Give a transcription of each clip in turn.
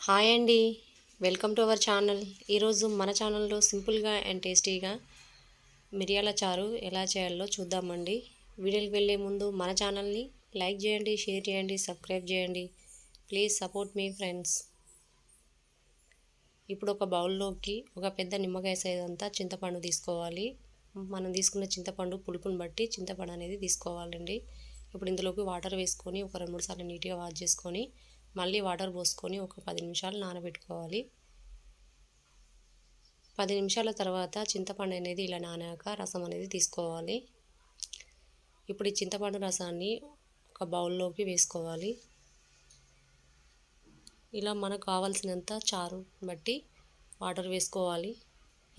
Hi అండి, welcome to our channel. ఈరోజు మన ఛానల్లో సింపుల్గా అండ్ టేస్టీగా మిరియాల చారు ఎలా చేయాలో చూద్దామండి. వీడియోకి వెళ్ళే ముందు మన ఛానల్ని లైక్ చేయండి, షేర్ చేయండి, సబ్స్క్రైబ్ చేయండి. Please support me friends. ఇప్పుడు ఒక బౌల్లోకి ఒక పెద్ద నిమ్మకాయ సైజ్ అంతా చింతపండు తీసుకోవాలి. మనం తీసుకున్న చింతపండు పులుపుని బట్టి చింతపండు అనేది తీసుకోవాలండి. ఇప్పుడు ఇందులోకి వాటర్ వేసుకొని ఒక 2-3 సార్లు నీట్గా వాష్ చేసుకొని మళ్ళీ వాటర్ పోసుకొని ఒక 10 నిమిషాలు నానబెట్టుకోవాలి. 10 నిమిషాల తర్వాత చింతపండు అనేది ఇలా నానాక రసం అనేది తీసుకోవాలి. ఇప్పుడు ఈ చింతపండు రసాన్ని ఒక బౌల్లోకి వేసుకోవాలి. ఇలా మనకు కావాల్సినంత చారు బట్టి వాటర్ వేసుకోవాలి.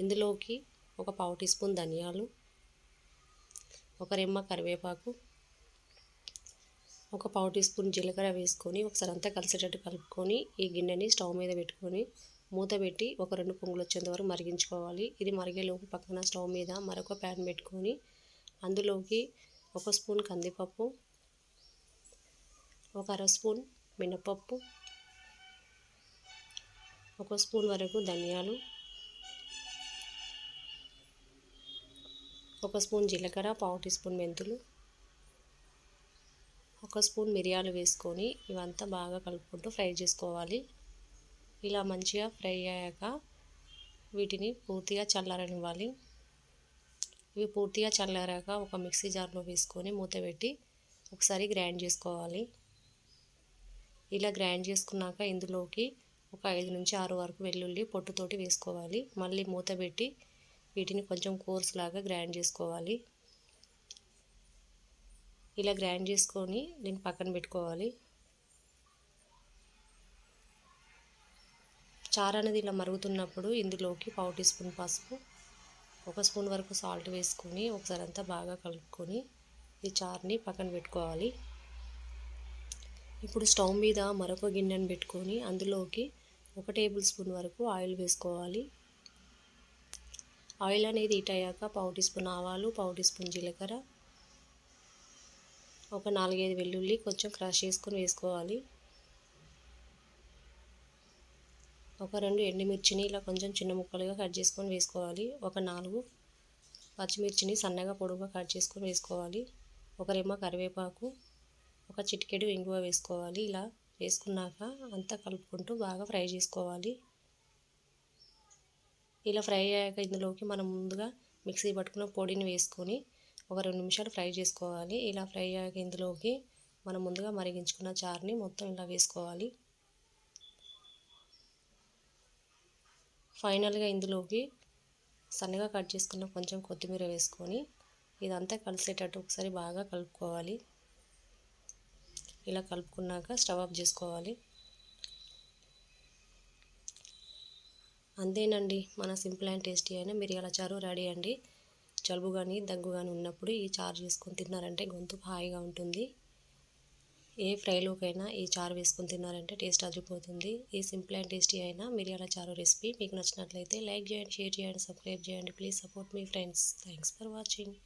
ఇందులోకి ఒక 1/2 టీ స్పూన్ ధనియాలు, ఒక రెమ్మ కరివేపాకు, ఒక 1/2 టీ స్పూన్ జీలకర్ర వేసుకొని ఒకసారి అంతా కలిసేటట్టు కలుపుకొని ఈ గిన్నెని స్టవ్ మీద పెట్టుకొని మూత పెట్టి ఒక 2 పొంగులు వచ్చేంత వరకు మరిగించుకోవాలి. ఇది మరిగేలోపు పక్కన స్టవ్ మీద మరొక ప్యాన్ పెట్టుకొని అందులోకి 1 స్పూన్ కందిపప్పు, ఒక 1/2 స్పూన్ మినపప్పు, 1 స్పూన్ వరకు ధనియాలు, 1 స్పూన్ జీలకర్ర, 1/2 టీ స్పూన్ మెంతులు, 1 స్పూన్ మిరియాలు వేసుకొని ఇవంతా బాగా కలుపుకుంటూ ఫ్రై చేసుకోవాలి. ఇలా మంచిగా ఫ్రై అయ్యాక వీటిని పూర్తిగా చల్లారనివ్వాలి. ఇవి పూర్తిగా చల్లారాక ఒక మిక్సీ జార్లో వేసుకొని మూత పెట్టి ఒకసారి గ్రైండ్ చేసుకోవాలి. ఇలా గ్రైండ్ చేసుకున్నాక ఇందులోకి ఒక 5 నుంచి 6 వరకు వెల్లుల్లి పొట్టుతోటి వేసుకోవాలి. మళ్ళీ మూత పెట్టి వీటిని కొంచెం కోర్స్ లాగా గ్రైండ్ చేసుకోవాలి. ఇలా గ్రైండ్ చేసుకొని దీన్ని పక్కన పెట్టుకోవాలి. చారు అనేది ఇలా మరుగుతున్నప్పుడు ఇందులోకి 1/2 టీ స్పూన్ పసుపు, 1 స్పూన్ వరకు సాల్ట్ వేసుకొని ఒకసారి అంతా బాగా కలుపుకొని ఈ చారుని పక్కన పెట్టుకోవాలి. ఇప్పుడు స్టవ్ మీద మరొక గిన్నెను పెట్టుకొని అందులోకి 1 టేబుల్ స్పూన్ వరకు ఆయిల్ వేసుకోవాలి. ఆయిల్ అనేది హీట్ అయ్యాక 1/2 టీ స్పూన్ ఆవాలు, 1/2 టీ స్పూన్ జీలకర్ర, ఒక 4-5 వెల్లుల్లి కొంచెం క్రష్ చేసుకొని వేసుకోవాలి. ఒక 2 ఎండుమిర్చిని ఇలా కొంచెం చిన్న ముక్కలుగా కట్ చేసుకొని వేసుకోవాలి. ఒక 4 పచ్చిమిర్చిని సన్నగా పొడవుగా కట్ చేసుకొని వేసుకోవాలి. ఒక రెమ్మ కరివేపాకు, ఒక చిటికెడు ఇంగువ వేసుకోవాలి. ఇలా వేసుకున్నాక అంతా కలుపుకుంటూ బాగా ఫ్రై చేసుకోవాలి. ఇలా ఫ్రై అయ్యాక ఇందులోకి మనం ముందుగా మిక్సీ పట్టుకున్న పొడిని వేసుకొని ఒక 2 నిమిషాలు ఫ్రై చేసుకోవాలి. ఇలా ఫ్రై అయ్యాక ఇందులోకి మనం ముందుగా మరిగించుకున్న చారుని మొత్తం ఇలా వేసుకోవాలి. ఫైనల్గా ఇందులోకి సన్నగా కట్ చేసుకున్న కొంచెం కొత్తిమీర వేసుకొని ఇదంతా కలిసేటట్టు ఒకసారి బాగా కలుపుకోవాలి. ఇలా కలుపుకున్నాక స్టవ్ ఆఫ్ చేసుకోవాలి. అంతేనండి, మన సింపుల్ అండ్ టేస్టీ అయిన మిరియాల చారు రెడీ అండి. జలుబు కానీ దగ్గు కానీ ఉన్నప్పుడు ఈ చారు చేసుకొని తిన్నారంటే గొంతు హాయిగా ఉంటుంది. ఏ ఫ్రైలోకైనా ఈ చారు వేసుకొని తిన్నారంటే టేస్ట్ అదిరిపోతుంది. ఈ సింపుల్ అండ్ టేస్టీ అయిన మిరియాల చారు రెసిపీ మీకు నచ్చినట్లయితే లైక్ చేయండి, షేర్ చేయండి, సబ్స్క్రైబ్ చేయండి. Please support me friends. Thanks for watching.